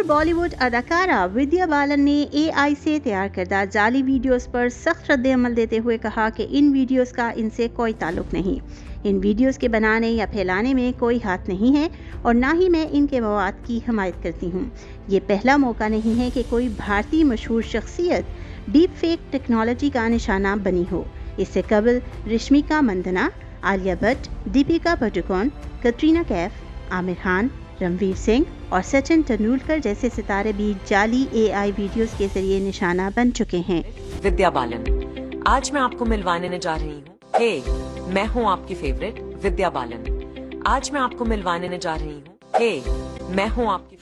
बॉलीवुड अदाकारा विद्या बालन ने एआई से तैयार करदा जाली वीडियोस पर सख्त रद्द-ए-अमल देते हुए कहा कि इन वीडियोस का इनसे कोई ताल्लुक नहीं। इन वीडियोस के बनाने या फैलाने में कोई हाथ नहीं है और ना ही मैं इनके मवाद की हिमायत करती हूँ। ये पहला मौका नहीं है कि कोई भारतीय मशहूर शख्सियत डीप फेक टेक्नोलॉजी का निशाना बनी हो। इससे कबल रश्मिका मंदना, आलिया भट्ट, दीपिका पादुकोण, कटरीना कैफ, आमिर खान, रणवीर सिंह और सचिन तेंदुलकर जैसे सितारे भी जाली एआई वीडियोस के जरिए निशाना बन चुके हैं। विद्या बालन, आज मैं आपको मिलवाने जा रही हूँ। हे, मैं हूँ आपकी फेवरेट विद्या बालन। आज मैं आपको मिलवाने जा रही हूँ। हे, मैं हूँ आपकी